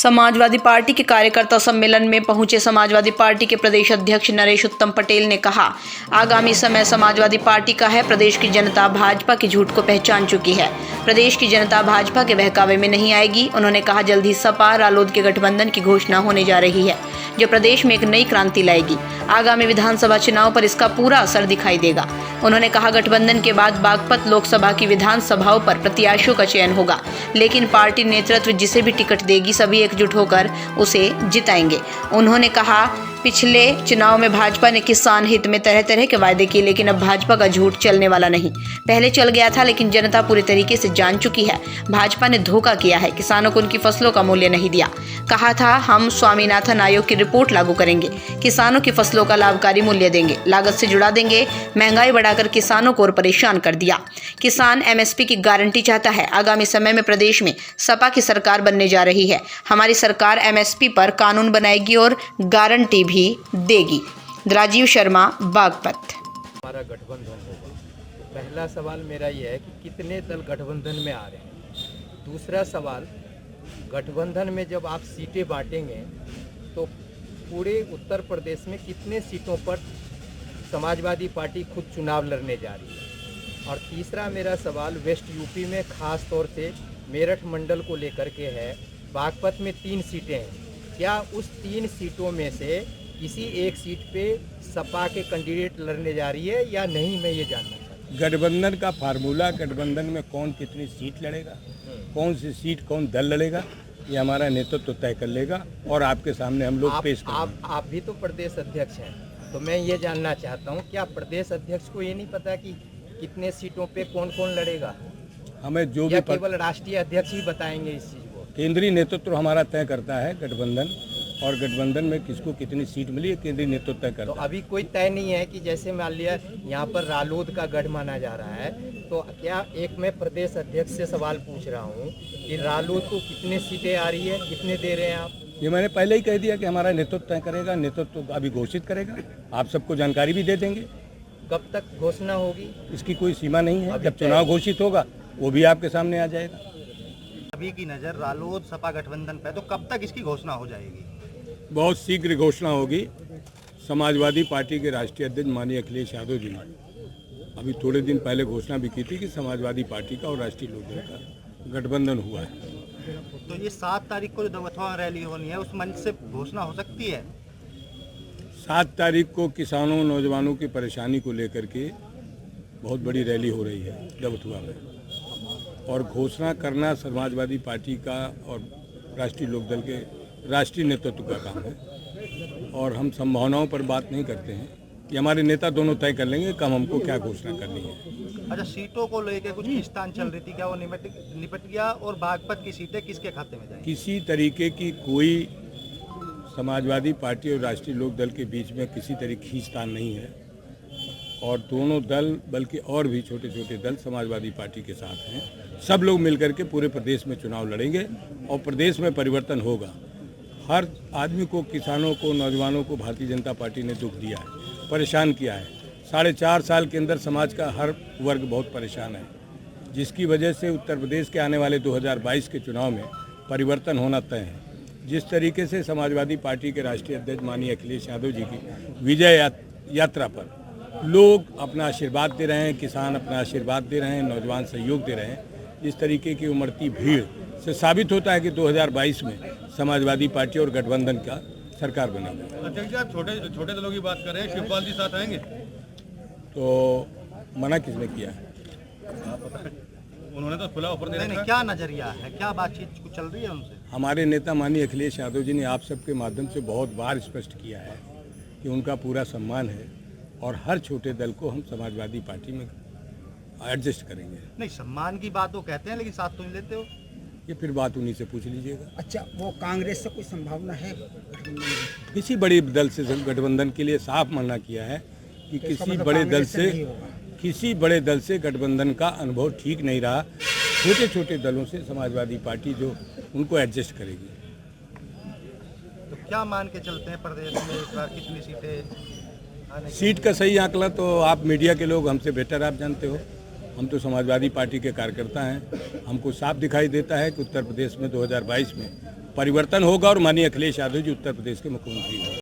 Samajwadi party के कार्यकर्ता सम्मेलन में पहुंचे समाजवादी पार्टी के प्रदेश अध्यक्ष नरेश उत्तम पटेल ने कहा, आगामी समय समाजवादी पार्टी का है। प्रदेश की जनता भाजपा के झूठ को पहचान चुकी है। प्रदेश की जनता भाजपा के बहकावे में नहीं आएगी। उन्होंने कहा, जल्द ही सपा रालोद के गठबंधन की घोषणा होने जा रही है, जो प्रदेश में एक नई क्रांति लाएगी। आगामी विधानसभा चुनाव पर इसका पूरा असर दिखाई देगा। उन्होंने कहा, गठबंधन के बाद बागपत लोकसभा की विधानसभाओं पर प्रत्याशियों का चयन होगा, लेकिन पार्टी नेतृत्व जिसे भी टिकट देगी सभी एकजुट होकर उसे जिताएंगे। उन्होंने कहा, पिछले चुनाव में भाजपा ने किसान हित में तरह तरह के वायदे किए, लेकिन अब भाजपा का झूठ चलने वाला नहीं। पहले चल गया था, लेकिन जनता पूरी तरीके से जान चुकी है। भाजपा ने धोखा किया है, किसानों को उनकी फसलों का मूल्य नहीं दिया। कहा था, हम स्वामीनाथन आयोग की रिपोर्ट लागू करेंगे, किसानों की फसलों का लाभकारी मूल्य देंगे, लागत से जुड़ा देंगे। महंगाई बढ़ाकर किसानों को और परेशान कर दिया। किसान एमएसपी की गारंटी चाहता है। आगामी समय में प्रदेश में सपा की सरकार बनने जा रही है। हमारी सरकार एमएसपी पर कानून बनाएगी और गारंटी भी देगी। राजीव शर्मा, बागपत। हमारा गठबंधन होगा। पहला सवाल मेरा यह है कि कितने दल गठबंधन में आ रहे हैं। दूसरा सवाल, गठबंधन में जब आप सीटें बांटेंगे तो पूरे उत्तर प्रदेश में कितने सीटों पर समाजवादी पार्टी खुद चुनाव लड़ने जा रही है। और तीसरा मेरा सवाल वेस्ट यूपी में खास तौर से मेरठ मंडल को लेकर के है। बागपत में 3 सीटें हैं। क्या उस 3 सीटों में से किसी एक सीट पे सपा के कैंडिडेट लड़ने जा रही है या नहीं, मैं ये जानना चाहता हूँ। गठबंधन का फार्मूला, गठबंधन में कौन कितनी सीट लड़ेगा, कौन सी सीट कौन दल लड़ेगा, ये हमारा नेतृत्व तय कर लेगा और आपके सामने हम लोग पेश करेंगे। आप भी तो प्रदेश अध्यक्ष हैं, तो मैं ये जानना चाहता हूँ, क्या प्रदेश अध्यक्ष को ये नहीं पता कि कितने सीटों पे कौन कौन लड़ेगा? हमें जो भी केवल राष्ट्रीय अध्यक्ष ही बताएंगे इस चीज़ को? केंद्रीय नेतृत्व हमारा तय करता है गठबंधन, और गठबंधन में किसको कितनी सीट मिली है केंद्रीय नेतृत्व तय करता है। तो अभी कोई तय नहीं है कि जैसे मान लिया यहाँ पर रालोद का गढ़ माना जा रहा है, तो क्या एक मैं प्रदेश अध्यक्ष से सवाल पूछ रहा हूँ कि रालोद को कितने सीटें आ रही है, कितने दे रहे हैं आप? ये मैंने पहले ही कह दिया कि हमारा नेतृत्व तय करेगा, नेतृत्व अभी घोषित करेगा, आप सबको जानकारी भी दे देंगे। कब तक घोषणा होगी? इसकी कोई सीमा नहीं है। जब चुनाव घोषित होगा वो भी आपके सामने आ जाएगा। अभी की नज़र रालोद सपा गठबंधन पे, तो कब तक इसकी घोषणा हो जाएगी? बहुत शीघ्र घोषणा होगी। समाजवादी पार्टी के राष्ट्रीय अध्यक्ष माननीय अखिलेश यादव जी ने अभी थोड़े दिन पहले घोषणा भी की थी कि समाजवादी पार्टी का और राष्ट्रीय लोकदल का गठबंधन हुआ है। तो ये 7 तारीख को जो दवथवा रैली होनी है, उस मंच से घोषणा हो सकती है? 7 तारीख को किसानों नौजवानों की परेशानी को लेकर के बहुत बड़ी रैली हो रही है दवथुआ में, और घोषणा करना समाजवादी पार्टी का और राष्ट्रीय लोकदल के राष्ट्रीय नेतृत्व का काम है। और हम संभावनाओं पर बात नहीं करते हैं, कि हमारे नेता दोनों तय कर लेंगे कब हमको क्या घोषणा करनी है। अच्छा, सीटों को लेकर कुछ खींचतान चल रही थी, क्या वो निपट गया? और बागपत की सीटें किसके खाते में जाएंगी? किसी तरीके की कोई समाजवादी पार्टी और राष्ट्रीय लोकदल के बीच में किसी तरह खींचतान नहीं है, और दोनों दल बल्कि और भी छोटे छोटे दल समाजवादी पार्टी के साथ हैं। सब लोग मिलकर के पूरे प्रदेश में चुनाव लड़ेंगे और प्रदेश में परिवर्तन होगा। हर आदमी को, किसानों को, नौजवानों को भारतीय जनता पार्टी ने दुख दिया है, परेशान किया है। 4.5 साल के अंदर समाज का हर वर्ग बहुत परेशान है, जिसकी वजह से उत्तर प्रदेश के आने वाले 2022 के चुनाव में परिवर्तन होना तय है। जिस तरीके से समाजवादी पार्टी के राष्ट्रीय अध्यक्ष माननीय अखिलेश यादव जी की विजय यात्रा पर लोग अपना आशीर्वाद दे रहे हैं, किसान अपना आशीर्वाद दे रहे हैं, नौजवान सहयोग दे रहे हैं, इस तरीके की उमड़ती भीड़ से साबित होता है कि 2022 में समाजवादी पार्टी और गठबंधन का सरकार बनेगी। अध्यक्ष जी, आप छोटे दलों की बात कर रहे हैं, शिवपाल जी साथ आएंगे? तो मना किसने किया है? उन्होंने तो खुला ऑफर दे नहीं, क्या नजरिया है, क्या बातचीत कुछ चल रही है उनसे? हमारे नेता माननीय अखिलेश यादव जी ने आप सबके माध्यम से बहुत बार स्पष्ट किया है कि उनका पूरा सम्मान है और हर छोटे दल को हम समाजवादी पार्टी में एडजस्ट करेंगे। नहीं, सम्मान की बात तो कहते हैं, लेकिन साथ तो नहीं लेते हो। ये फिर बात उन्हीं से पूछ लीजिएगा। अच्छा, वो कांग्रेस से कोई संभावना है? किसी बड़े दल से गठबंधन के लिए साफ मना किया है कि किसी बड़े दल से गठबंधन का अनुभव ठीक नहीं रहा। छोटे छोटे दलों से समाजवादी पार्टी जो उनको एडजस्ट करेगी। तो क्या मान के चलते हैं प्रदेश में इस बार कितनी सीटें? सीट का सही आंकड़ा तो आप मीडिया के लोग हमसे बेटर आप जानते हो। हम तो समाजवादी पार्टी के कार्यकर्ता हैं। हमको साफ दिखाई देता है कि उत्तर प्रदेश में 2022 में परिवर्तन होगा और माननीय अखिलेश यादव जी उत्तर प्रदेश के मुख्यमंत्री होंगे।